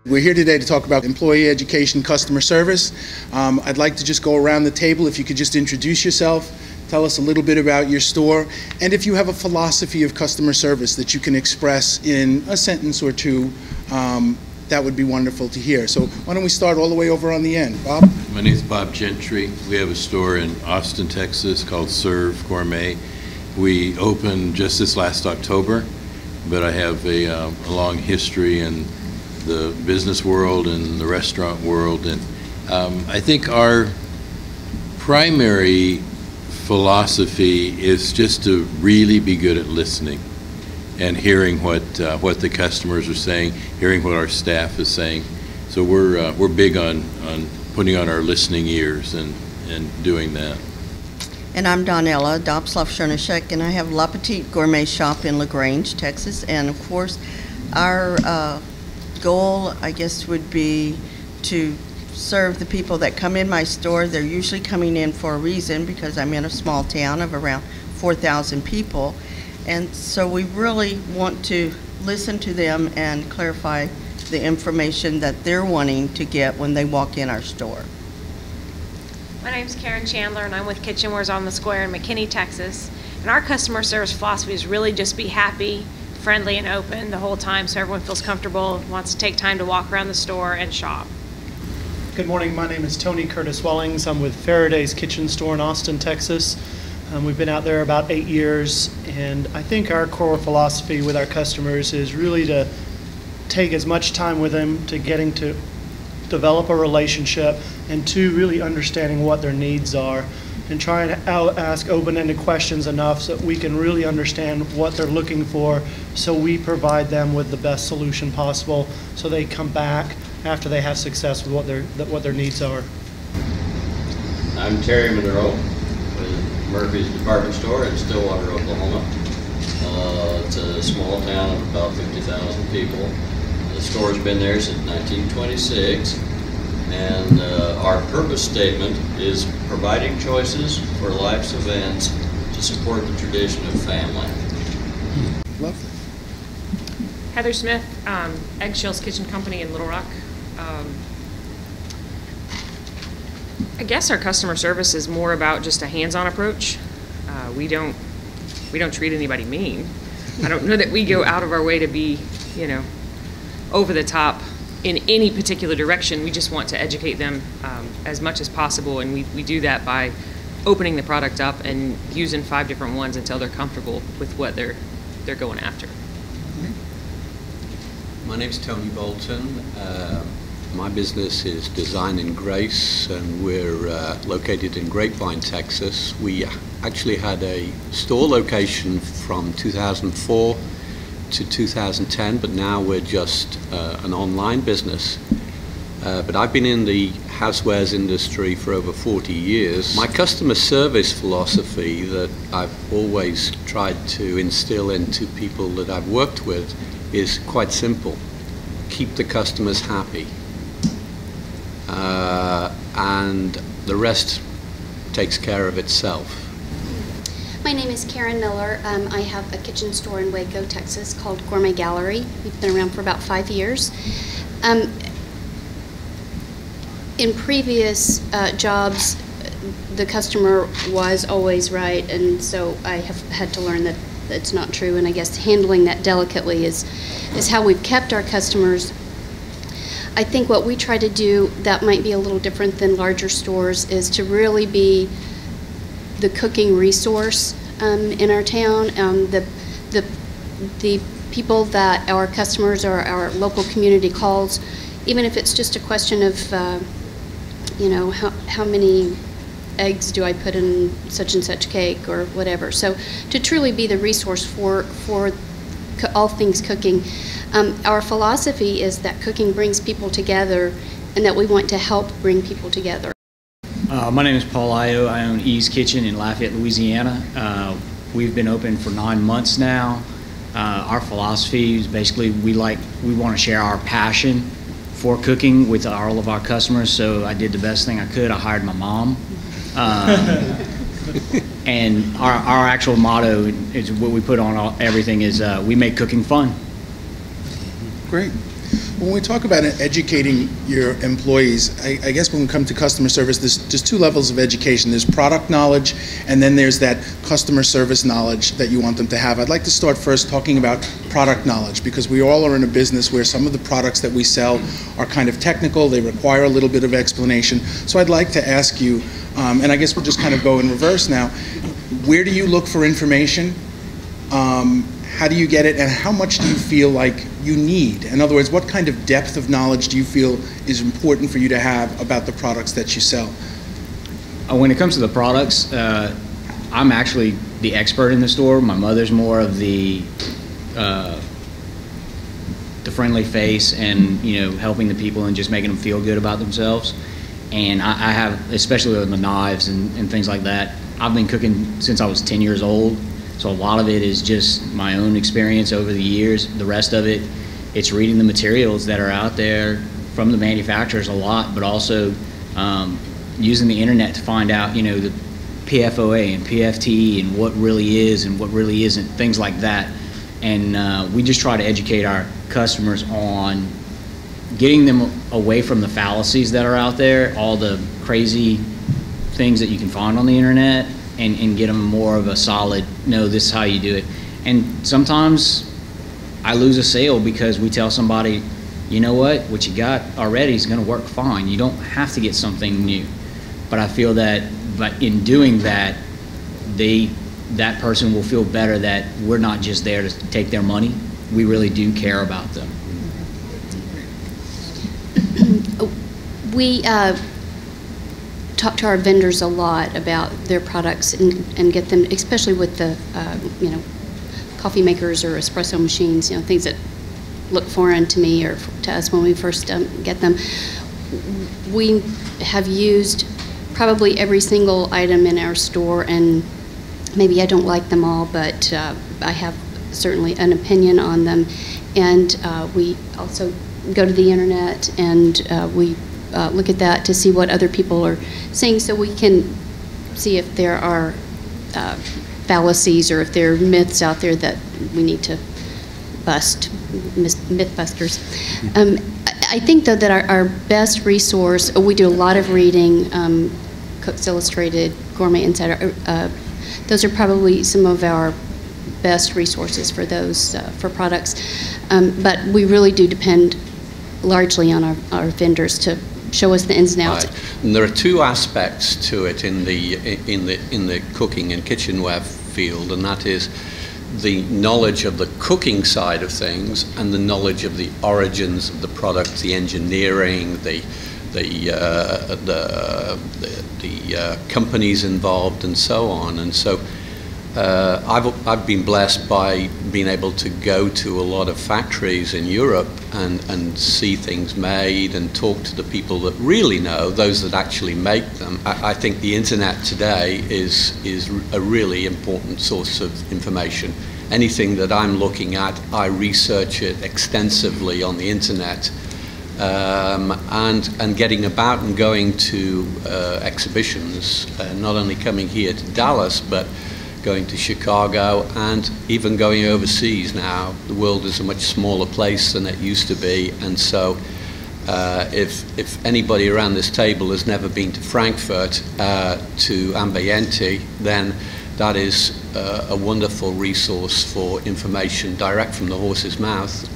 We're here today to talk about employee education, customer service. I'd like to just go around the table. If you could just introduce yourself, tell us a little bit about your store, and if you have a philosophy of customer service that you can express in a sentence or two, that would be wonderful to hear. So why don't we start all the way over on the end. Bob? My name is Bob Gentry. We have a store in Austin, Texas called Serve Gourmet. We opened just this last October, but I have a long history in the business world and the restaurant world, and I think our primary philosophy is just to really be good at listening and hearing what the customers are saying, hearing what our staff is saying. So we're big on putting on our listening ears and doing that. And I'm Donella Dobsloff-Chernishek, and I have La Petite Gourmet Shop in LaGrange, Texas. And of course, our goal, I guess, would be to serve the people that come in my store. They're usually coming in for a reason, because I'm in a small town of around 4,000 people. And so we really want to listen to them and clarify the information that they're wanting to get when they walk in our store. My name's Karen Chandler, and I'm with Kitchenwares on the Square in McKinney, Texas. And our customer service philosophy is really just be happy, friendly, and open the whole time, so everyone feels comfortable, wants to take time to walk around the store and shop. Good morning. My name is Tony Curtis Wellings. I'm with Faraday's Kitchen Store in Austin, Texas. We've been out there about 8 years, and I think our core philosophy with our customers is really to take as much time with them to getting to develop a relationship, and to really understanding what their needs are, and trying to ask open-ended questions enough so that we can really understand what they're looking for, so we provide them with the best solution possible so they come back after they have success with what their needs are. I'm Terry Monroe with Murphy's Department Store in Stillwater, Oklahoma. It's a small town of about 50,000 people. The store's been there since 1926, and our purpose statement is providing choices for life's events to support the tradition of family. Lovely. Heather Smith, Eggshells Kitchen Company in Little Rock. I guess our customer service is more about just a hands-on approach. We don't treat anybody mean. I don't know that we go out of our way to be, over the top in any particular direction. We just want to educate them as much as possible, and we do that by opening the product up and using 5 different ones until they're comfortable with what they're going after. My name's Tony Bolton. My business is Design and Grace, and we're located in Grapevine, Texas. We actually had a store location from 2004 to 2010, but now we're just an online business. But I've been in the housewares industry for over 40 years. My customer service philosophy that I've always tried to instill into people that I've worked with is quite simple. Keep the customers happy. And the rest takes care of itself. My name is Karen Miller. I have a kitchen store in Waco, Texas called Gourmet Gallery. We've been around for about 5 years. In previous jobs, the customer was always right, and so I have had to learn that that's not true, and I guess handling that delicately is how we've kept our customers. I think what we try to do that might be a little different than larger stores is to really be the cooking resource in our town. The people that our customers or our local community calls, even if it's just a question of how many eggs do I put in such and such cake or whatever. So to truly be the resource for all things cooking. Our philosophy is that cooking brings people together, and that we want to help bring people together. My name is Paul Io. I own E's Kitchen in Lafayette, Louisiana. We've been open for 9 months now. Our philosophy is basically we want to share our passion for cooking with all of our customers. So I did the best thing I could. I hired my mom. And our actual motto is what we put on everything is we make cooking fun. Great. When we talk about educating your employees, I guess when we come to customer service, there's two levels of education. There's product knowledge, and then there's that customer service knowledge that you want them to have. I'd like to start first talking about product knowledge, because we all are in a business where some of the products that we sell are kind of technical. They require a little bit of explanation. So I'd like to ask you, and I guess we'll just kind of go in reverse now, where do you look for information? How do you get it, and how much do you feel like you need? In other words, what kind of depth of knowledge do you feel is important for you to have about the products that you sell? When it comes to the products, I'm actually the expert in the store. My mother's more of the friendly face and, you know, helping the people and just making them feel good about themselves. And I have, especially with the knives and things like that, I've been cooking since I was 10 years old. So a lot of it is just my own experience over the years. The rest of it, it's reading the materials that are out there from the manufacturers a lot, but also using the internet to find out, you know, the PFOA and PFT and what really is and what really isn't, things like that. And we just try to educate our customers on getting them away from the fallacies that are out there, all the crazy things that you can find on the internet, and get them more of a solid, no, this is how you do it. And sometimes I lose a sale because we tell somebody, you know what you got already is going to work fine. You don't have to get something new. But I feel that, but in doing that, that person will feel better that we're not just there to take their money. We really do care about them. We talk to our vendors a lot about their products and get them, especially with the you know, coffee makers or espresso machines, you know, things that look foreign to me or to us when we first get them. We have used probably every single item in our store, and maybe I don't like them all, but I have certainly an opinion on them. And we also go to the internet and we look at that to see what other people are saying, so we can see if there are fallacies or if there are myths out there that we need to bust, mythbusters. I think, though, that our best resource, we do a lot of reading, Cook's Illustrated, Gourmet Insider, those are probably some of our best resources for those, for products. But we really do depend largely on our vendors to show us the ins and outs. Right. And there are two aspects to it in the cooking and kitchenware field, and that is the knowledge of the cooking side of things and the knowledge of the origins of the product, the engineering, the companies involved, and so on. And so I've been blessed by being able to go to a lot of factories in Europe and see things made and talk to the people that really know, those that actually make them. I think the internet today is a really important source of information. Anything that I'm looking at, I research it extensively on the internet. And getting about and going to exhibitions, not only coming here to Dallas, but going to Chicago and even going overseas now. The world is a much smaller place than it used to be, and so if anybody around this table has never been to Frankfurt, to Ambiente, then that is a wonderful resource for information direct from the horse's mouth,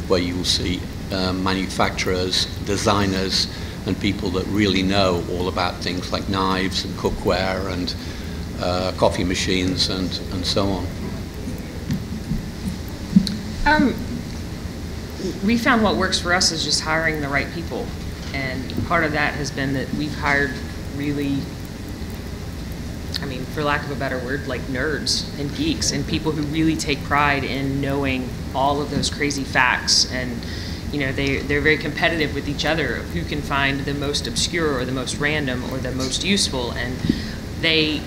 where you will see manufacturers, designers, and people that really know all about things like knives and cookware and coffee machines and so on. We found what works for us is just hiring the right people, and part of that has been that we've hired really, I mean, for lack of a better word, like nerds and geeks and people who really take pride in knowing all of those crazy facts. And you know, they're very competitive with each other of who can find the most obscure or the most random or the most useful, and they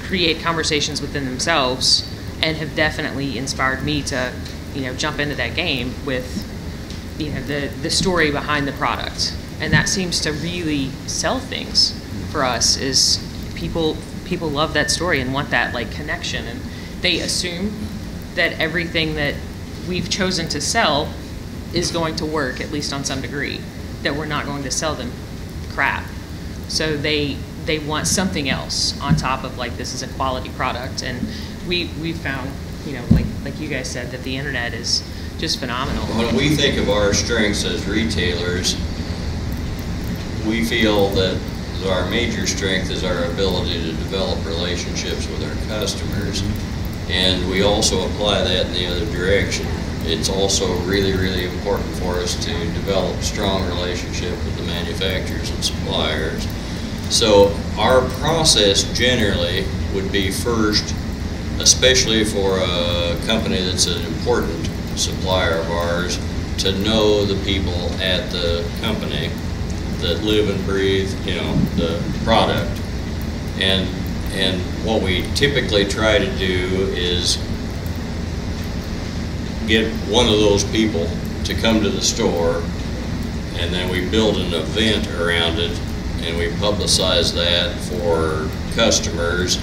create conversations within themselves and have definitely inspired me to, you know, jump into that game with, you know, the story behind the product. And that seems to really sell things for us, is people love that story and want that like connection, and they assume that everything that we've chosen to sell is going to work, at least on some degree, that we're not going to sell them crap. So they want something else on top of, like, this is a quality product. And we found, you know, like you guys said, that the internet is just phenomenal. When we think of our strengths as retailers, we feel that our major strength is our ability to develop relationships with our customers, and we also apply that in the other direction. It's also really, really important for us to develop strong relationship with the manufacturers and suppliers. So our process generally would be first, especially for a company that's an important supplier of ours, to know the people at the company that live and breathe, you know, the product. And what we typically try to do is get one of those people to come to the store, and then we build an event around it, and we publicize that for customers,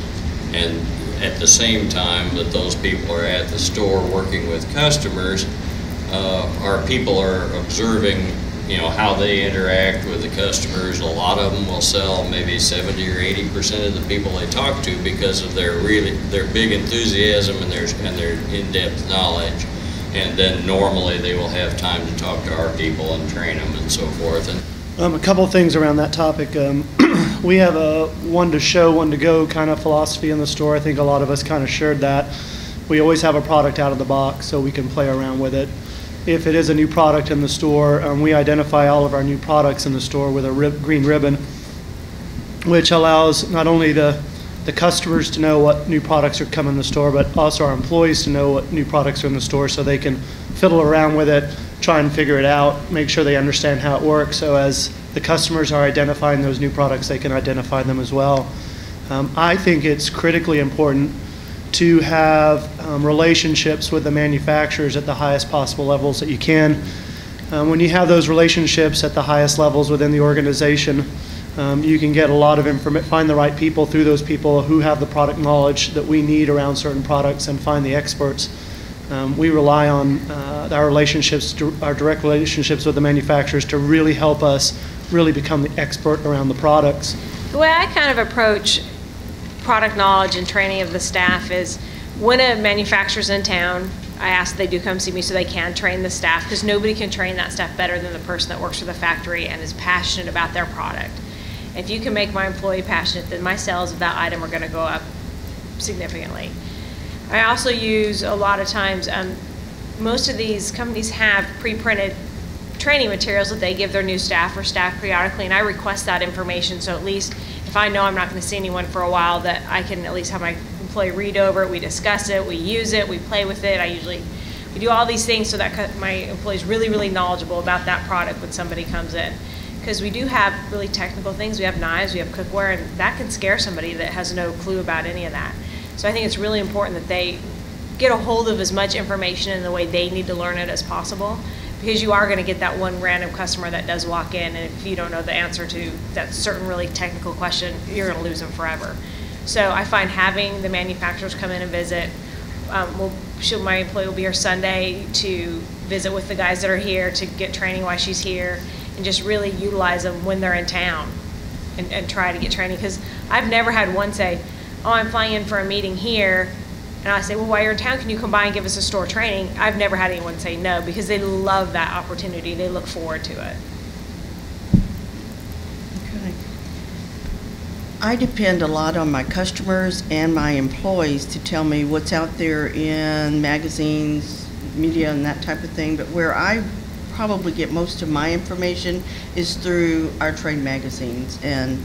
and at the same time that those people are at the store working with customers, our people are observing, you know, how they interact with the customers. A lot of them will sell maybe 70 or 80% of the people they talk to because of their big enthusiasm and their in-depth knowledge. And then normally they will have time to talk to our people and train them and so forth. And a couple of things around that topic. We have a one to show, one to go kind of philosophy in the store. I think a lot of us kind of shared that. We always have a product out of the box so we can play around with it. If it is a new product in the store, we identify all of our new products in the store with a green ribbon, which allows not only the customers to know what new products are coming in the store, but also our employees to know what new products are in the store so they can fiddle around with it, try and figure it out, make sure they understand how it works. So as the customers are identifying those new products, they can identify them as well. I think it's critically important to have relationships with the manufacturers at the highest possible levels that you can. When you have those relationships at the highest levels within the organization, you can get a lot of information, find the right people through those people who have the product knowledge that we need around certain products, and find the experts. We rely on our relationships, our direct relationships with the manufacturers to really help us really become the expert around the products. The way I kind of approach product knowledge and training of the staff is when a manufacturer's in town, I ask they do come see me so they can train the staff, because nobody can train that staff better than the person that works for the factory and is passionate about their product. If you can make my employee passionate, then my sales of that item are going to go up significantly. I also use a lot of times, most of these companies have pre-printed training materials that they give their new staff or staff periodically, and I request that information, so at least if I know I'm not going to see anyone for a while, that I can at least have my employee read over it, we discuss it, we use it, we play with it. We do all these things so that my employee's really, really knowledgeable about that product when somebody comes in. Because we do have really technical things. We have knives, we have cookware, and that can scare somebody that has no clue about any of that. So I think it's really important that they get a hold of as much information in the way they need to learn it as possible, because you are going to get that one random customer that does walk in, and if you don't know the answer to that certain really technical question, you're going to lose them forever. So I find having the manufacturers come in and visit, my employee will be here Sunday to visit with the guys that are here to get training while she's here, and just really utilize them when they're in town and try to get training. Because I've never had one say, oh, I'm flying in for a meeting here, and I say, well, while you're in town, can you come by and give us a store training? I've never had anyone say no, because they love that opportunity. They look forward to it. Okay. I depend a lot on my customers and my employees to tell me what's out there in magazines, media, and that type of thing. But where I probably get most of my information is through our trade magazines and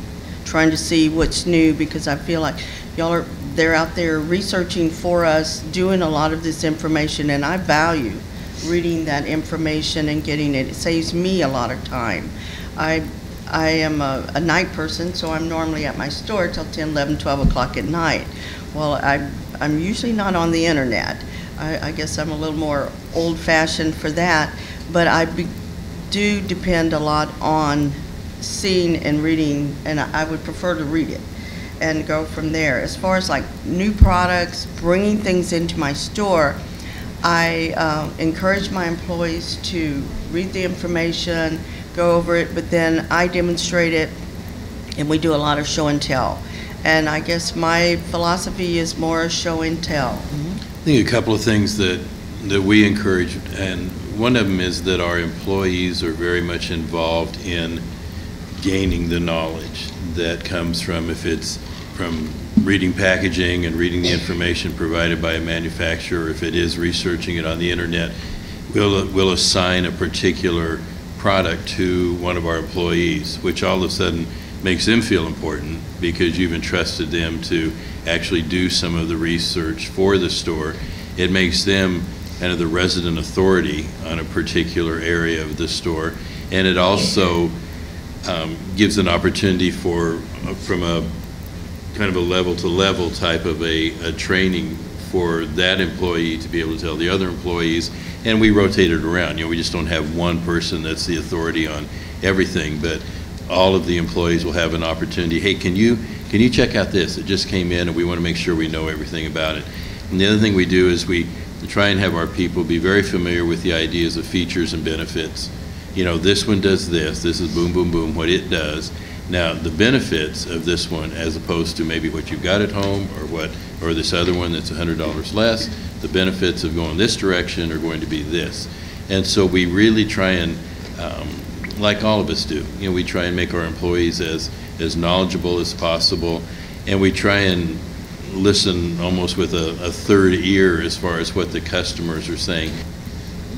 trying to see what's new, because I feel like they're out there researching for us, doing a lot of this information, and I value reading that information and getting it. It saves me a lot of time. I am a night person, so I'm normally at my store till 10, 11, 12 o'clock at night. Well, I'm usually not on the internet. I guess I'm a little more old-fashioned for that, but I do depend a lot on seeing and reading, and I would prefer to read it and go from there. As far as like new products, bringing things into my store, I encourage my employees to read the information, go over it, but then I demonstrate it, and we do a lot of show and tell. And I guess my philosophy is more show and tell. I think a couple of things that we encourage, and one of them is that our employees are very much involved in gaining the knowledge that comes from, if it's from reading packaging and reading the information provided by a manufacturer, if it is researching it on the internet, we'll assign a particular product to one of our employees, which all of a sudden makes them feel important because you've entrusted them to actually do some of the research for the store. It makes them kind of the resident authority on a particular area of the store, and it also gives an opportunity for, from a kind of a level-to-level type of a training for that employee to be able to tell the other employees, and we rotate it around. You know, we just don't have one person that's the authority on everything, but all of the employees will have an opportunity. Hey, can you check out this? It just came in, and we want to make sure we know everything about it. And the other thing we do is we try and have our people be very familiar with the ideas of features and benefits. You know, this one does this. This is boom, boom, boom, what it does. Now, the benefits of this one, as opposed to maybe what you've got at home or this other one that's $100 less, the benefits of going this direction are going to be this. And so we really try and, like all of us do, you know, we try and make our employees as knowledgeable as possible, and we try and listen almost with a third ear as far as what the customers are saying.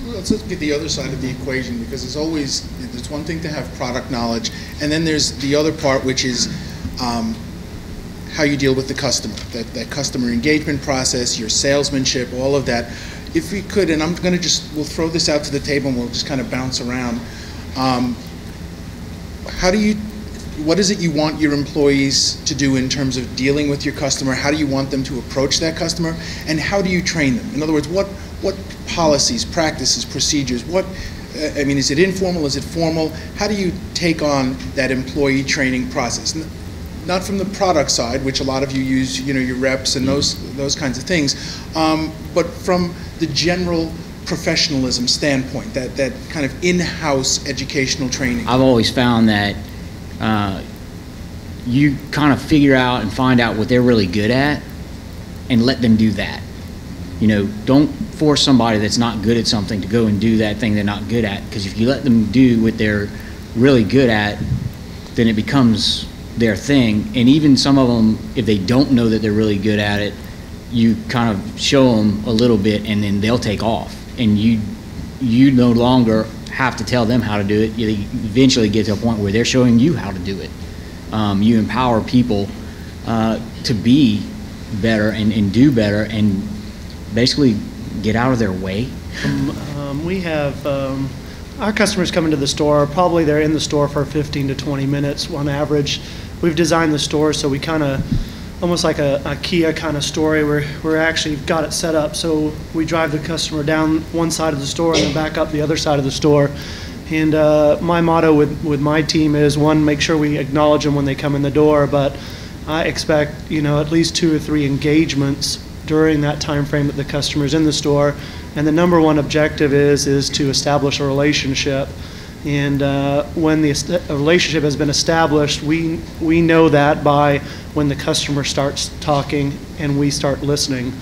Let's look at the other side of the equation, because there's one thing to have product knowledge, and then there's the other part, which is how you deal with the customer, that customer engagement process, your salesmanship, all of that. If we could, and we'll throw this out to the table and we'll just kind of bounce around. What is it you want your employees to do in terms of dealing with your customer? How do you want them to approach that customer? And how do you train them? In other words, what policies, practices, procedures, is it informal, is it formal? How do you take on that employee training process? Not from the product side, which a lot of you use, you know, your reps and those kinds of things, but from the general professionalism standpoint, that kind of in-house educational training. I've always found that you kind of figure out and find out what they're really good at and let them do that. You know, don't force somebody that's not good at something to go and do that thing they're not good at, because if you let them do what they're really good at, then it becomes their thing. And even some of them, if they don't know that they're really good at it, you kind of show them a little bit and then they'll take off, and you no longer have to tell them how to do it. You eventually get to a point where they're showing you how to do it. You empower people to be better and do better and basically get out of their way. We have our customers come into the store, probably they're in the store for 15 to 20 minutes on average. We've designed the store so we kind of, almost like a Kia kind of story, where we're actually got it set up so we drive the customer down one side of the store and then back up the other side of the store. And my motto with my team is, one, make sure we acknowledge them when they come in the door, but I expect, you know, at least 2 or 3 engagements during that time frame that the customer's in the store. And the number one objective is to establish a relationship. And when the relationship has been established, we know that by when the customer starts talking and we start listening.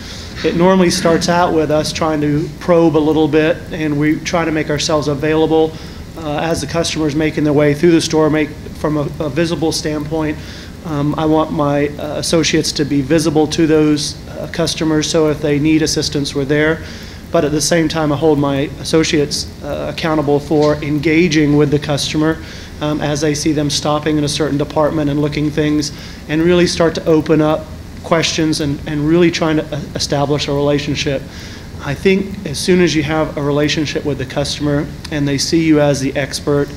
It normally starts out with us trying to probe a little bit, and we try to make ourselves available as the customer's making their way through the store, from a visible standpoint. I want my associates to be visible to those customers, so if they need assistance, we're there. But at the same time, I hold my associates accountable for engaging with the customer as they see them stopping in a certain department and looking things, and really start to open up questions and really trying to establish a relationship. I think as soon as you have a relationship with the customer and they see you as the expert,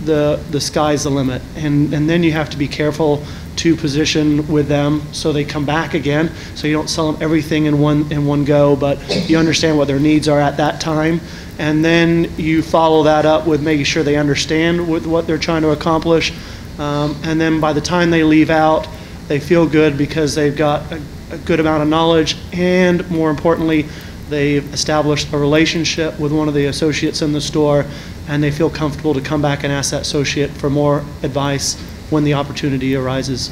the sky's the limit. And then you have to be careful to position with them so they come back again, so you don't sell them everything in one go, but you understand what their needs are at that time, and then you follow that up with making sure they understand what they're trying to accomplish, and then by the time they leave out, they feel good because they've got a good amount of knowledge, and more importantly, they've established a relationship with one of the associates in the store, and they feel comfortable to come back and ask that associate for more advice when the opportunity arises.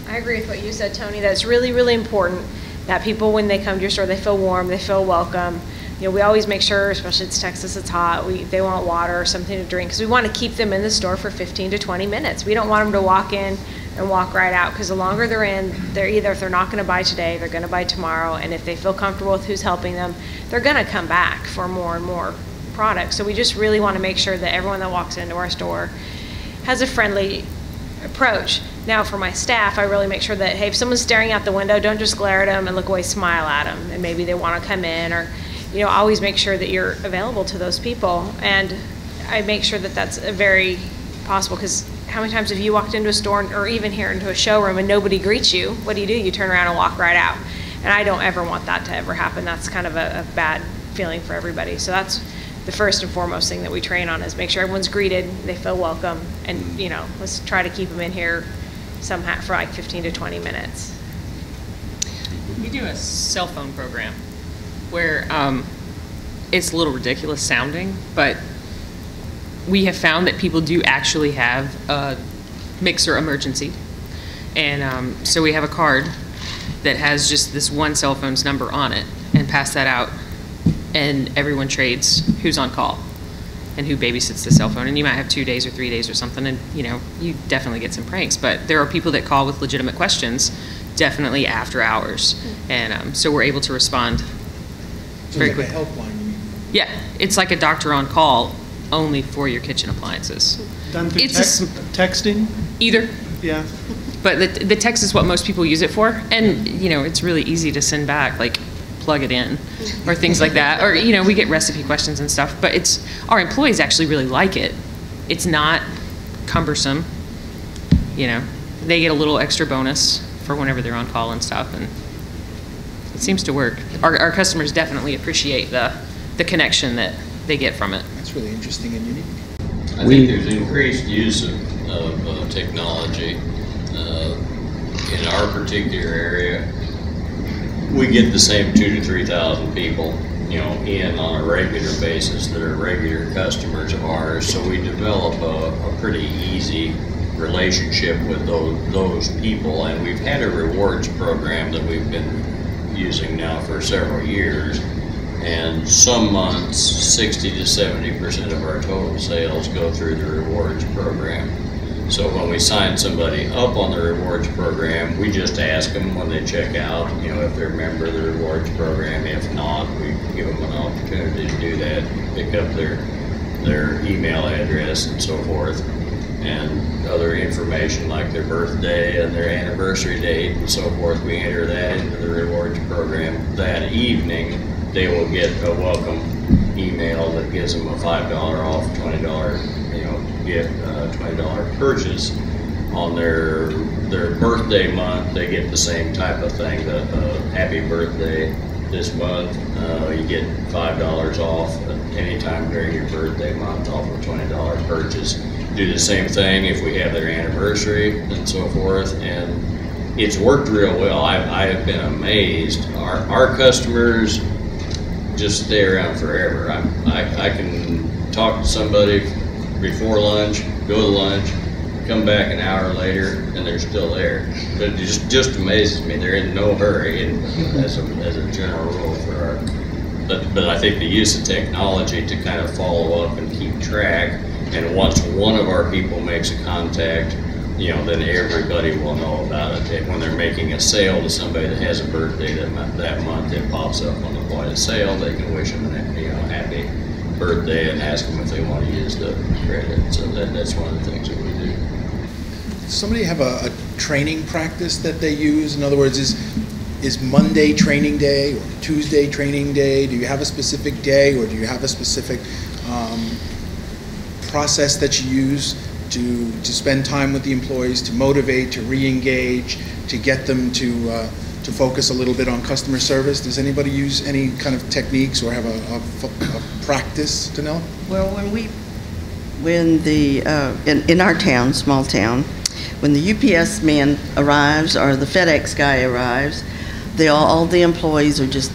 I agree with what you said, Tony. That's really, really important that people, when they come to your store, they feel warm, they feel welcome. You know, we always make sure, especially it's Texas, it's hot, they want water or something to drink, because we want to keep them in the store for 15 to 20 minutes. We don't want them to walk in and walk right out, because the longer they're in, if they're not going to buy today, they're going to buy tomorrow, and if they feel comfortable with who's helping them, they're going to come back for more and more products. So we just really want to make sure that everyone that walks into our store has a friendly approach. Now for my staff, I really make sure that, hey, if someone's staring out the window, don't just glare at them and look away, smile at them, and maybe they want to come in, or always make sure that you're available to those people. And I make sure that that's very possible, because how many times have you walked into a store or even here into a showroom and nobody greets you? What do? You turn around and walk right out. And I don't ever want that to ever happen. That's kind of a bad feeling for everybody. So that's the first and foremost thing that we train on, is make sure everyone's greeted, they feel welcome, and let's try to keep them in here somehow for like 15 to 20 minutes. We do a cell phone program where it's a little ridiculous sounding, but we have found that people do actually have a mixer emergency. And so we have a card that has just this one cell phone's number on it, and pass that out, and everyone trades who's on call and who babysits the cell phone. And you might have 2 days or 3 days or something, and you definitely get some pranks. But there are people that call with legitimate questions, definitely after hours. And so we're able to respond very quick. Like a helpline, you mean? Yeah, it's like a doctor on call, only for your kitchen appliances. Done through texting? Either. Yeah. But the text is what most people use it for, and it's really easy to send back, like plug it in, or things like that. Or we get recipe questions and stuff, but our employees actually really like it. It's not cumbersome. They get a little extra bonus for whenever they're on call and stuff, and it seems to work. Our customers definitely appreciate the connection that they get from it. That's really interesting and unique. I think there's increased use of technology. In our particular area, we get the same 2,000 to 3,000 people, in on a regular basis that are regular customers of ours. So we develop a pretty easy relationship with those people, and we've had a rewards program that we've been using now for several years. And some months, 60 to 70% of our total sales go through the rewards program. So when we sign somebody up on the rewards program, we just ask them when they check out, if they're a member of the rewards program. If not, we give them an opportunity to do that, pick up their email address and so forth, and other information like their birthday and their anniversary date and so forth. We enter that into the rewards program. That evening, they will get a welcome email that gives them a $5 off, $20 gift, $20 purchase on their birthday month. They get the same type of thing, the happy birthday this month. You get $5 off anytime during your birthday month off a $20 purchase. Do the same thing if we have their anniversary and so forth, and it's worked real well. I have been amazed. Our customers just stay around forever. I can talk to somebody before lunch, go to lunch, come back an hour later, and they're still there. But it just amazes me. They're in no hurry, and as a general rule for our. But I think the use of technology to kind of follow up and keep track, and once one of our people makes a contact, then everybody will know about it. When they're making a sale to somebody that has a birthday that month, it pops up on the point of sale. They can wish them a happy birthday and ask them if they want to use the credit. So that's one of the things that we do. Does somebody have a training practice that they use? In other words, is Monday training day or Tuesday training day? Do you have a specific day, or do you have a specific process that you use to spend time with the employees, to motivate, to re-engage, to get them to focus a little bit on customer service? Does anybody use any kind of techniques or have a practice, Danella? Well, in our town, small town, when the UPS man arrives or the FedEx guy arrives, all the employees are just,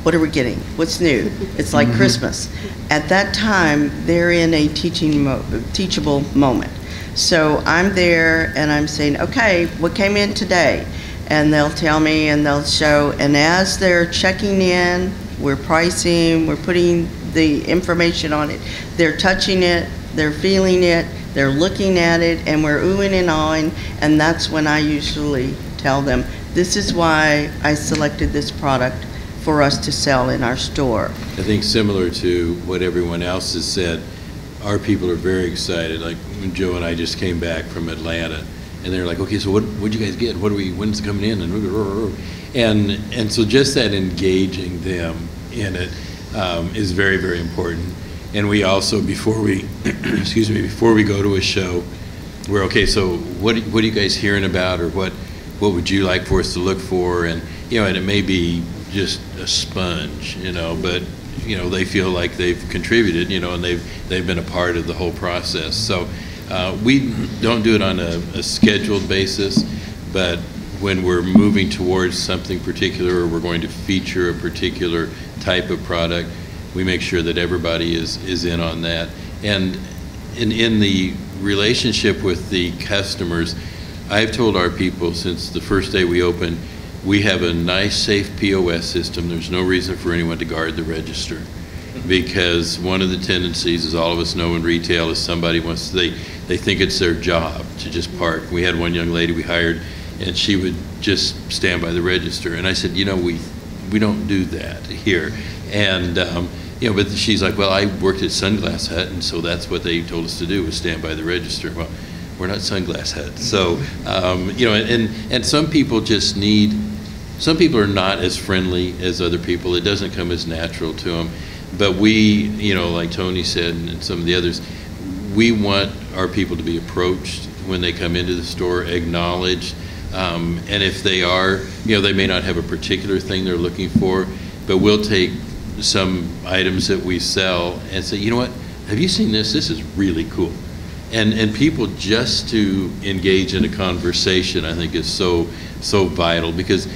what are we getting? What's new? It's like Christmas. At that time, they're in a teachable moment. So I'm there and I'm saying, okay, what came in today? And they'll tell me and they'll show, and as they're checking in, we're pricing, we're putting the information on it, they're touching it, they're feeling it, they're looking at it, and we're oohing and ahhing, and that's when I usually tell them, this is why I selected this product for us to sell in our store. I think similar to what everyone else has said, our people are very excited. Like when Joe and I just came back from Atlanta, and they're like, okay, so what'd you guys get? When's it coming in? And so just that engaging them in it is very, very important. And we also, before we, before we go to a show, we're okay, so what are you guys hearing about, or what would you like for us to look for? And, and it may be just a sponge, but, they feel like they've contributed, and they've been a part of the whole process. So we don't do it on a scheduled basis, but when we're moving towards something particular, or we're going to feature a particular type of product, we make sure that everybody is in on that. And in the relationship with the customers, I've told our people since the first day we opened, we have a nice, safe POS system. There's no reason for anyone to guard the register, because one of the tendencies, as all of us know in retail, is somebody wants they think it's their job to just park. We had one young lady we hired, and she would just stand by the register. And I said, we don't do that here. And but she's like, well, I worked at Sunglass Hut, and so that's what they told us to do, was stand by the register. Well, we're not Sunglass Hut. So, and some people just some people are not as friendly as other people. It doesn't come as natural to them. But we, like Tony said, and some of the others, we want our people to be approached when they come into the store, acknowledged, and if they are, they may not have a particular thing they're looking for, but we'll take some items that we sell and say, you know what, have you seen this? This is really cool. And people just to engage in a conversation, I think, is so vital, because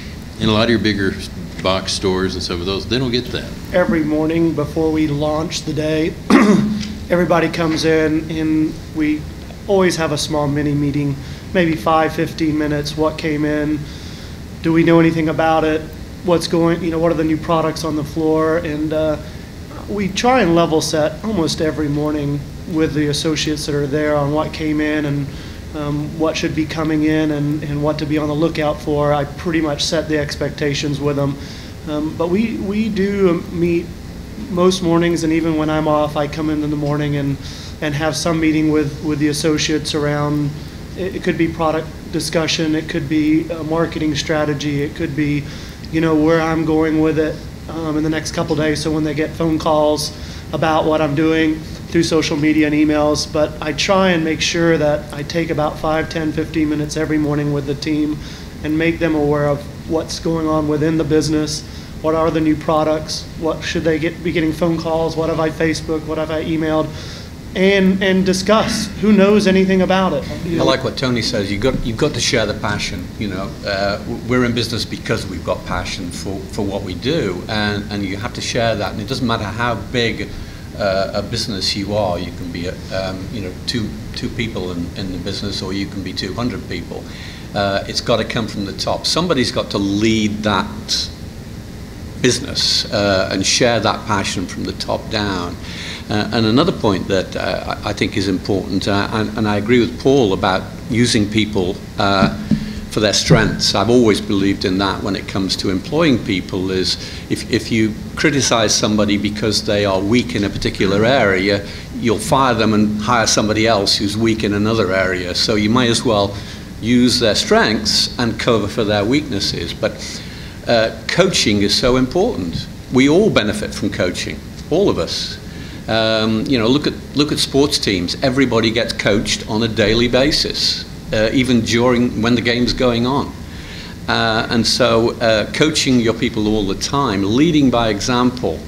in a lot of your bigger box stores and some of those, they don't get that. Every morning before we launch the day, everybody comes in and we always have a small mini meeting, maybe 5-15 minutes. What came in? Do we know anything about it? What's going, what are the new products on the floor? And we try and level set almost every morning with the associates that are there on what came in and what should be coming in and what to be on the lookout for. I pretty much set the expectations with them. But we do meet most mornings, and even when I'm off, I come in the morning and have some meeting with the associates around, it could be product discussion, it could be a marketing strategy, it could be, where I'm going with it in the next couple days, so when they get phone calls about what I'm doing through social media and emails. But I try and make sure that I take about 5, 10, 15 minutes every morning with the team and make them aware of what's going on within the business, what are the new products, what should they be getting phone calls, what have I Facebook, what have I emailed, and discuss who knows anything about it. I like what Tony says. You've got to share the passion. We're in business because we've got passion for what we do, and you have to share that. And it doesn't matter how big a business you are. You can be two people in the business, or you can be 200 people. It's got to come from the top. Somebody's got to lead that business and share that passion from the top down. And another point that I think is important, and I agree with Paul about using people for their strengths. I've always believed in that when it comes to employing people, is if you criticize somebody because they are weak in a particular area, you'll fire them and hire somebody else who's weak in another area. So you might as well use their strengths and cover for their weaknesses. But coaching is so important. We all benefit from coaching, all of us. Look at sports teams. Everybody gets coached on a daily basis, even during when the game's going on. And so coaching your people all the time, leading by example,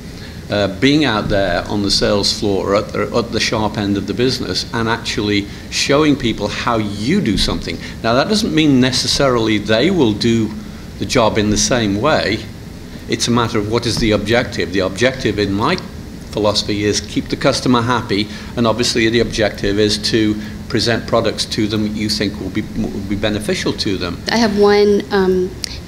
being out there on the sales floor at the sharp end of the business and actually showing people how you do something. Now, that doesn't mean necessarily they will do the job in the same way. It's a matter of what is the objective. The objective in my philosophy is keep the customer happy, and obviously the objective is to present products to them you think will be beneficial to them. I have one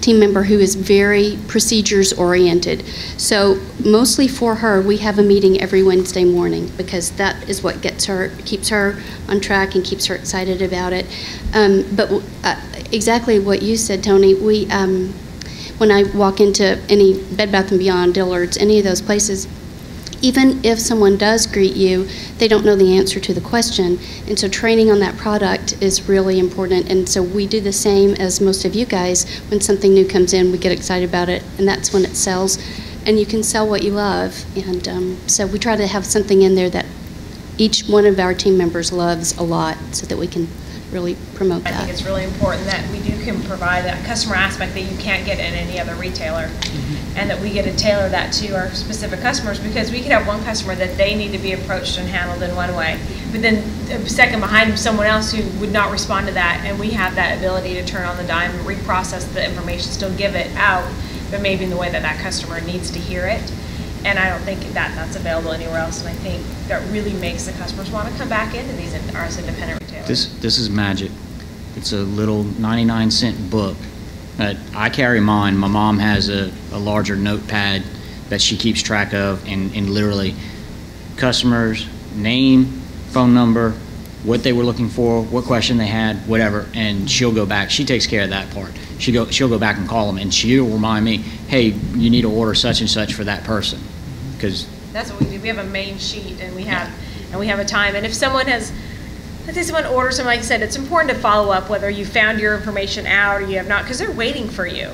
team member who is very procedures oriented. So mostly for her, we have a meeting every Wednesday morning because that is what keeps her on track and keeps her excited about it. But exactly what you said, Tony, when I walk into any Bed Bath & Beyond, Dillard's, any of those places, even if someone does greet you, they don't know the answer to the question. And so training on that product is really important. And so we do the same as most of you guys. When something new comes in, we get excited about it, and that's when it sells. And you can sell what you love. And so we try to have something in there that each one of our team members loves a lot so that we can really promote that. I think it's really important that we can provide that customer aspect that you can't get in any other retailer, and that we get to tailor that to our specific customers, because we could have one customer that they need to be approached and handled in one way, but then a second behind them, someone else who would not respond to that, and we have that ability to turn on the dime, reprocess the information, still give it out, but maybe in the way that that customer needs to hear it. And I don't think that's available anywhere else, and I think that really makes the customers want to come back into these as independent retailers. This is magic. It's a little 99-cent book. I carry mine. My mom has a larger notepad that she keeps track of, and literally customers, name, phone number, what they were looking for, what question they had, whatever, and she'll go back. She takes care of that part. She'll go back and call them, and she'll remind me, hey, you need to order such and such for that person. Because that's what we do. We have a main sheet, and we have a time. And if someone has, let's say someone orders something, like I said, it's important to follow up whether you found your information out or you have not, because they're waiting for you.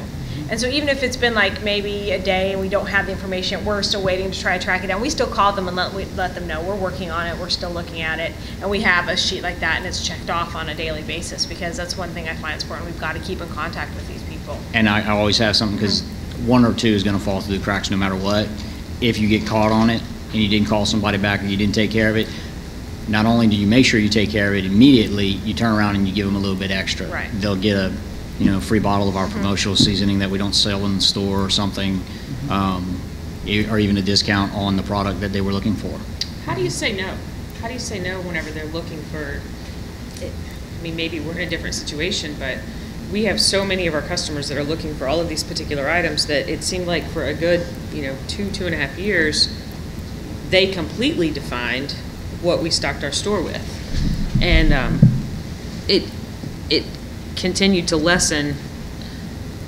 And so even if it's been like maybe a day and we don't have the information, we're still waiting to try to track it down. We still call them and let them know we're working on it, we're still looking at it, and we have a sheet like that, and it's checked off on a daily basis, because that's one thing I find is important. We've got to keep in contact with these people. And I always have something, because one or two is going to fall through the cracks no matter what. If you get caught on it and you didn't call somebody back or you didn't take care of it, not only do you make sure you take care of it immediately, you turn around and you give them a little bit extra. Right. They'll get a free bottle of our promotional seasoning that we don't sell in the store or something, or even a discount on the product that they were looking for. How do you say no? How do you say no whenever they're looking for it? I mean, maybe we're in a different situation, but we have so many of our customers that are looking for all of these particular items that it seemed like for a good, 2.5 years, they completely defined what we stocked our store with. And it continued to lessen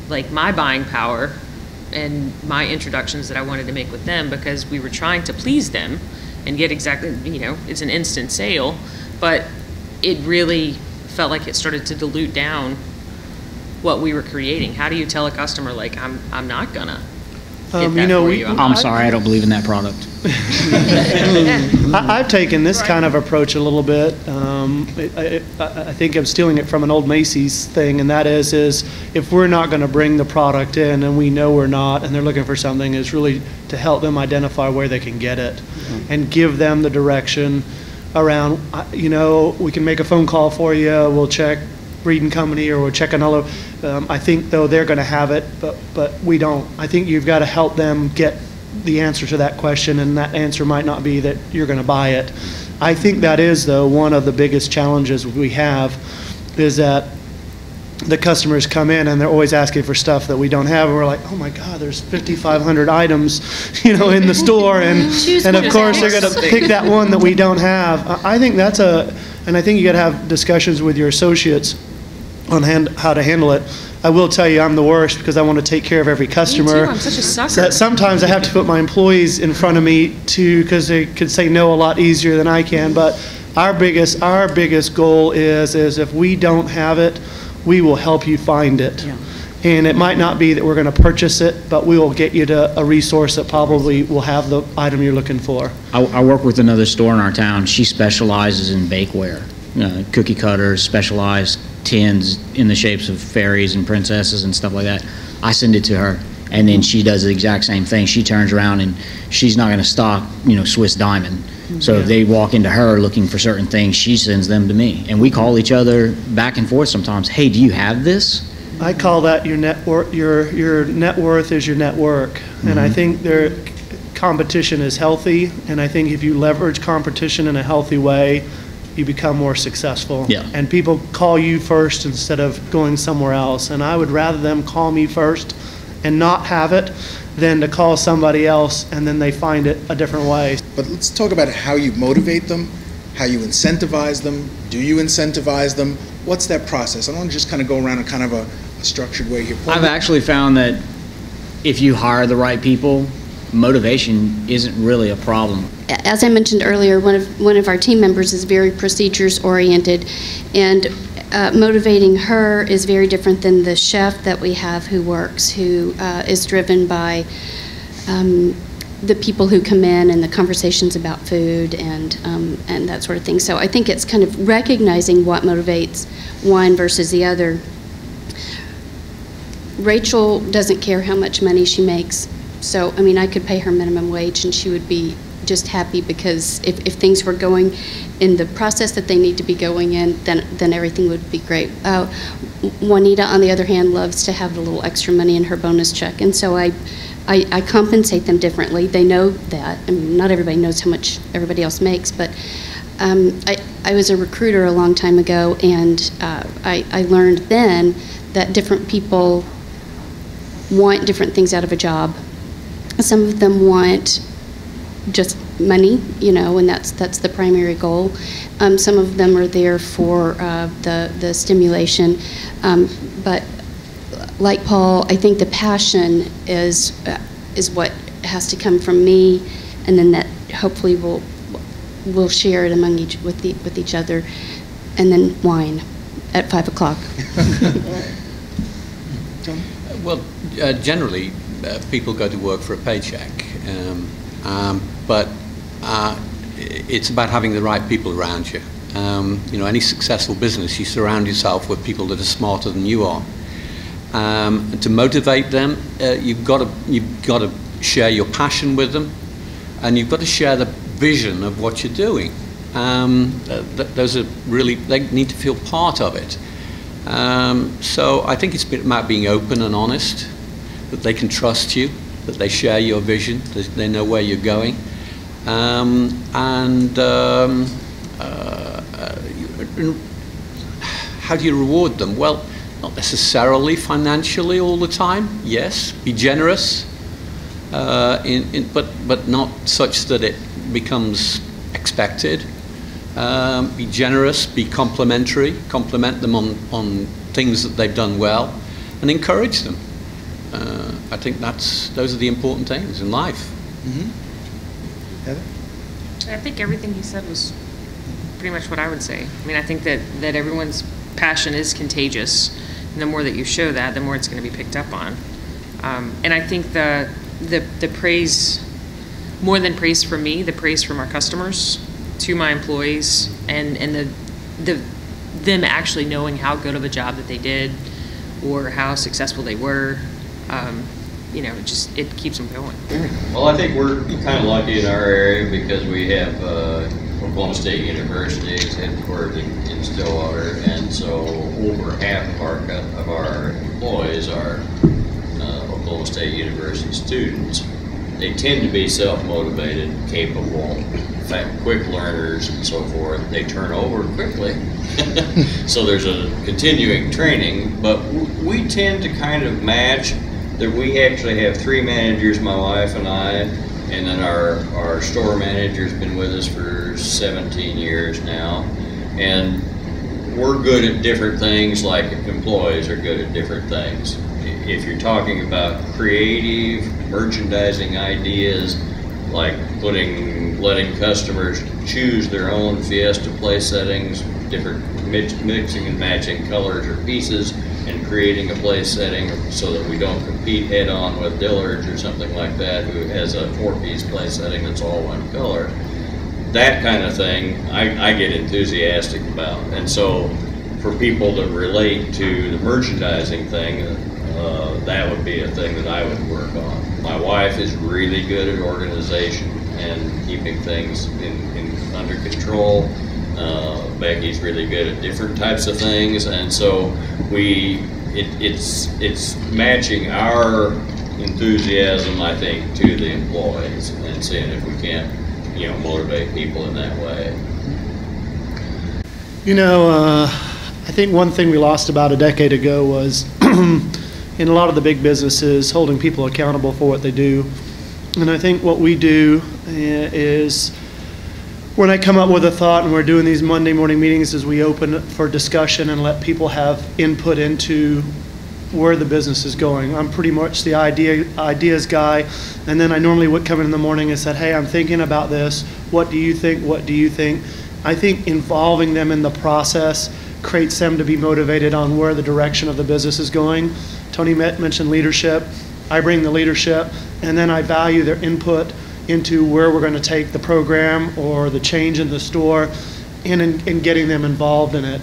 like my buying power and my introductions that I wanted to make with them, because we were trying to please them and get exactly, it's an instant sale, but it really felt like it started to dilute down what we were creating. How do you tell a customer, like, I'm not gonna get that for you? I'm sorry, I don't believe in that product. I've taken this kind of approach a little bit. I think I'm stealing it from an old Macy's thing, and that is if we're not going to bring the product in and we know we're not, and they're looking for something, is really to help them identify where they can get it and give them the direction around, we can make a phone call for you, we'll check Breed & Company, or we'll check another. I think, though, they're going to have it, but we don't. I think you've got to help them get the answer to that question, and that answer might not be that you're going to buy it. I think that is, though, one of the biggest challenges we have, is that the customers come in and they're always asking for stuff that we don't have, and we're like, oh my God, there's 5,500 items, in the store, and of course they're going to pick that one that we don't have. I think that's and I think you got to have discussions with your associates on how to handle it. I will tell you, I'm the worst, because I want to take care of every customer. Me too, I'm such a sucker. That sometimes I have to put my employees in front of me too, because they can say no a lot easier than I can. But our biggest goal is if we don't have it, we will help you find it. Yeah. And it might not be that we're going to purchase it, but we will get you to a resource that probably will have the item you're looking for. I work with another store in our town. She specializes in bakeware, cookie cutters, specialized tins in the shapes of fairies and princesses and stuff like that. I send it to her, and then she does the exact same thing. She turns around and she's not going to stock, Swiss Diamond. So if they walk into her looking for certain things, she sends them to me, and we call each other back and forth sometimes. Hey, do you have this? I call that your net worth. Your net worth is your network, and I think competition is healthy. And I think if you leverage competition in a healthy way, you become more successful. Yeah. And people call you first instead of going somewhere else. And I would rather them call me first and not have it than to call somebody else and then they find it a different way. But let's talk about how you motivate them, how you incentivize them. Do you incentivize them? What's that process? I don't want to just kind of go around in kind of a structured way here. I've actually found that if you hire the right people, motivation isn't really a problem. As I mentioned earlier, one of our team members is very procedures oriented, and motivating her is very different than the chef that we have who is driven by the people who come in and the conversations about food and that sort of thing. So I think it's kind of recognizing what motivates one versus the other. Rachel doesn't care how much money she makes. So, I mean, I could pay her minimum wage and she would be just happy, because if things were going in the process that they need to be going in, then everything would be great. Juanita, on the other hand, loves to have a little extra money in her bonus check, and so I compensate them differently. They know that. I mean, not everybody knows how much everybody else makes, but I was a recruiter a long time ago, and I learned then that different people want different things out of a job. Some of them want just money, and that's the primary goal. Some of them are there for the stimulation, but like Paul, I think the passion is what has to come from me, and then that hopefully we'll share it among with each other, and then wine at 5 o'clock. Well, generally, people go to work for a paycheck, but it's about having the right people around you. Any successful business, you surround yourself with people that are smarter than you are. To motivate them, you've got to share your passion with them, and you've got to share the vision of what you're doing. Those are really, they need to feel part of it. So I think it's about being open and honest, that they can trust you, that they share your vision, that they know where you're going. How do you reward them? Well, not necessarily financially all the time. Yes, be generous, but not such that it becomes expected. Be generous, be complimentary, compliment them on things that they've done well, and encourage them. I think those are the important things in life. Mm-hmm. Heather? I think everything he said was pretty much what I would say. I mean, I think that everyone's passion is contagious, and the more that you show that, the more it's going to be picked up on. And I think the praise, more than praise from me, the praise from our customers to my employees, and them actually knowing how good of a job that they did or how successful they were, it keeps them going. Well, I think we're kind of lucky in our area because we have Oklahoma State University is headquartered in Stillwater, and so over half of our employees are Oklahoma State University students. They tend to be self-motivated, capable, in fact, quick learners and so forth. They turn over quickly. So there's a continuing training, but we tend to kind of match that. We actually have 3 managers, my wife and I, and then our store manager's been with us for 17 years now. And we're good at different things like employees are good at different things. If you're talking about creative merchandising ideas, like letting customers choose their own Fiesta place settings, different mixing and matching colors or pieces, and creating a place setting so that we don't compete head on with Dillard's or something like that, who has a 4-piece place setting that's all one color. That kind of thing I get enthusiastic about. And so for people to relate to the merchandising thing, that would be a thing that I would work on. My wife is really good at organization and keeping things under control. Becky's really good at different types of things, and so we it's matching our enthusiasm, I think, to the employees, and seeing if we can't, motivate people in that way. I think one thing we lost about a decade ago was in a lot of the big businesses holding people accountable for what they do. And I think what we do is when I come up with a thought, and we're doing these Monday morning meetings, is we open for discussion and let people have input into where the business is going. I'm pretty much the ideas guy, and then I normally would come in the morning and said, hey, I'm thinking about this. What do you think? What do you think? I think involving them in the process creates them to be motivated on where the direction of the business is going. Tony mentioned leadership. I bring the leadership, and then I value their input into where we're going to take the program or the change in the store, and in getting them involved in it.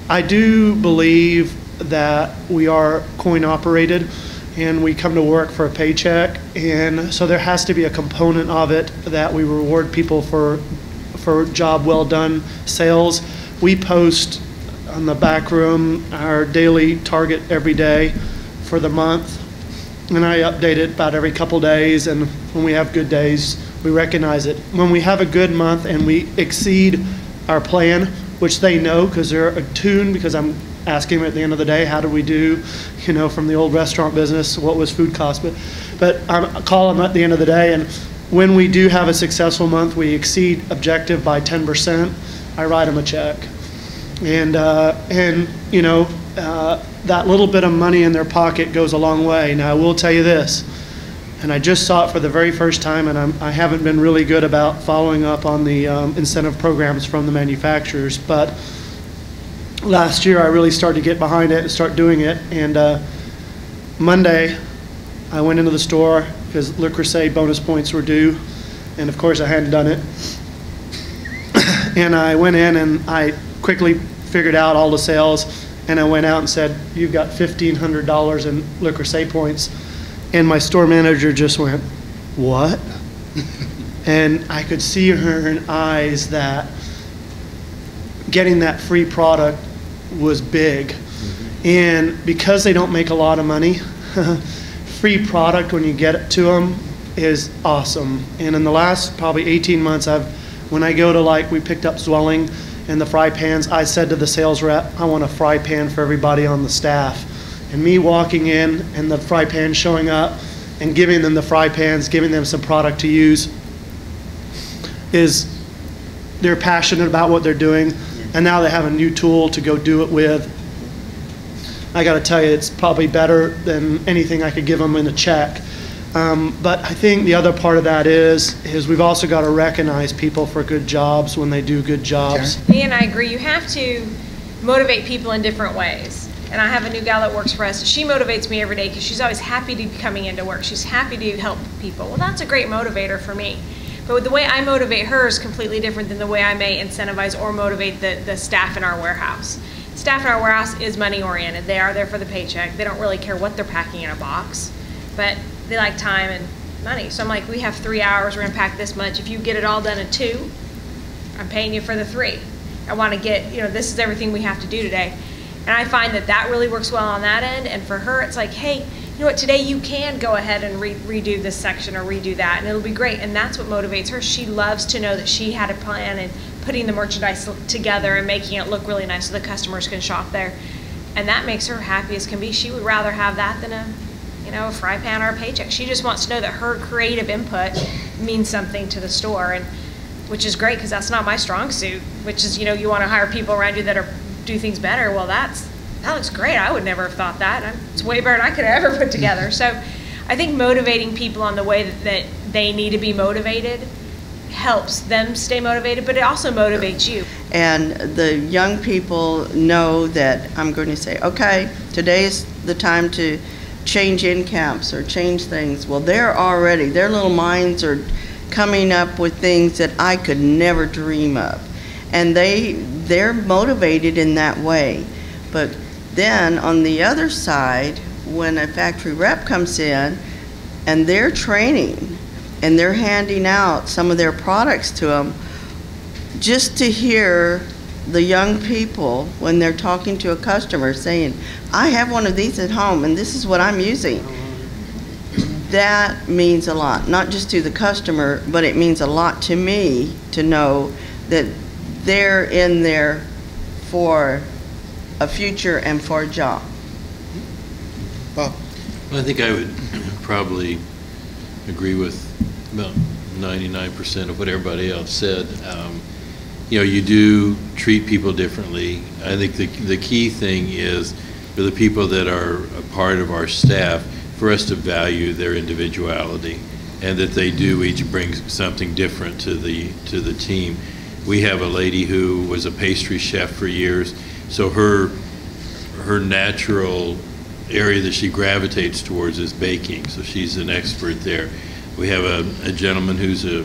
I do believe that we are coin operated, and we come to work for a paycheck, and so there has to be a component of it that we reward people for job well done sales. We post on the back room our daily target every day for the month, and I update it about every couple days, and when we have good days, we recognize it. When we have a good month and we exceed our plan, which they know because they're attuned, because I'm asking them at the end of the day, how do we do, from the old restaurant business, what was food cost, but I call them at the end of the day, and when we do have a successful month, we exceed objective by 10%, I write them a check. And that little bit of money in their pocket goes a long way. Now, I will tell you this, and I just saw it for the very first time, and I haven't been really good about following up on the incentive programs from the manufacturers, but last year I really started to get behind it and start doing it, and Monday I went into the store because Le Creuset bonus points were due, and of course I hadn't done it. And I went in and I quickly figured out all the sales, and I went out and said, you've got $1,500 in Le Creuset points. And my store manager just went, what? And I could see her eyes that getting that free product was big. And because they don't make a lot of money, free product when you get it to them is awesome. And in the last probably 18 months, when I go to, we picked up Zwelling and the fry pans, I said to the sales rep, I want a fry pan for everybody on the staff. And me walking in and the fry pan showing up and giving them the fry pans, giving them some product to use, they're passionate about what they're doing, and now they have a new tool to go do it with. I got to tell you, it's probably better than anything I could give them in a check. But I think the other part of that is we've also got to recognize people for good jobs when they do good jobs. And I agree. You have to motivate people in different ways. And I have a new gal that works for us. She motivates me every day because she's always happy to be coming into work. She's happy to help people. Well, that's a great motivator for me. But the way I motivate her is completely different than the way I may incentivize or motivate the staff in our warehouse. Staff in our warehouse is money oriented. They are there for the paycheck. They don't really care what they're packing in a box, but they like time and money. So I'm like, we have 3 hours, we're gonna pack this much. If you get it all done in 2, I'm paying you for the 3. I wanna get, this is everything we have to do today. And I find that really works well on that end. And for her, it's like, hey, you know what, today you can go ahead and redo this section or redo that, and it'll be great. And that's what motivates her. She loves to know that she had a plan and putting the merchandise together and making it look really nice so the customers can shop there. And that makes her happy as can be. She would rather have that than a fry pan or a paycheck. She just wants to know that her creative input means something to the store, and which is great because that's not my strong suit, which is, you want to hire people around you that do things better. Well, that looks great. I would never have thought that. It's way better than I could have ever put together. So I think motivating people on the way that they need to be motivated helps them stay motivated, but it also motivates you. And the young people know that I'm going to say, okay, today is the time to change in caps or change things. Well, their little minds are coming up with things that I could never dream of. And they're motivated in that way. But then on the other side, when a factory rep comes in and they're training and they're handing out some of their products to them, just to hear the young people, when they're talking to a customer, saying, I have one of these at home and this is what I'm using, that means a lot, not just to the customer, but it means a lot to me to know that they're in there for a future and for a job. Bob? Well, I think I would probably agree with about 99% of what everybody else said. You know, you do treat people differently. I think the key thing is for the people that are a part of our staff, for us to value their individuality and that they do each bring something different to the team. We have a lady who was a pastry chef for years, so her natural area that she gravitates towards is baking, so she's an expert there. We have a gentleman who's a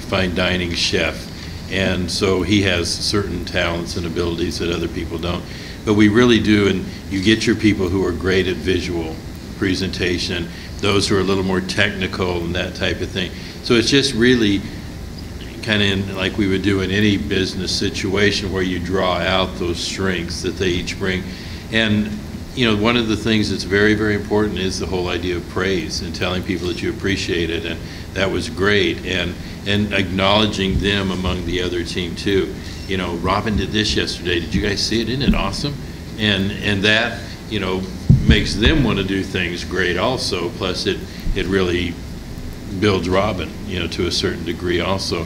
fine dining chef, and so he has certain talents and abilities that other people don't. But we really do, and you get your people who are great at visual presentation, those who are a little more technical and that type of thing. So it's just really kind of like we would do in any business situation where you draw out those strengths that they each bring. And you know, one of the things that's very, very important is the whole idea of praise and telling people that you appreciate it, and that was great, and acknowledging them among the other team too. You know, Robin did this yesterday. Did you guys see it? Isn't it awesome? And that, you know, makes them want to do things great also. Plus, it really builds Robin, you know, to a certain degree also.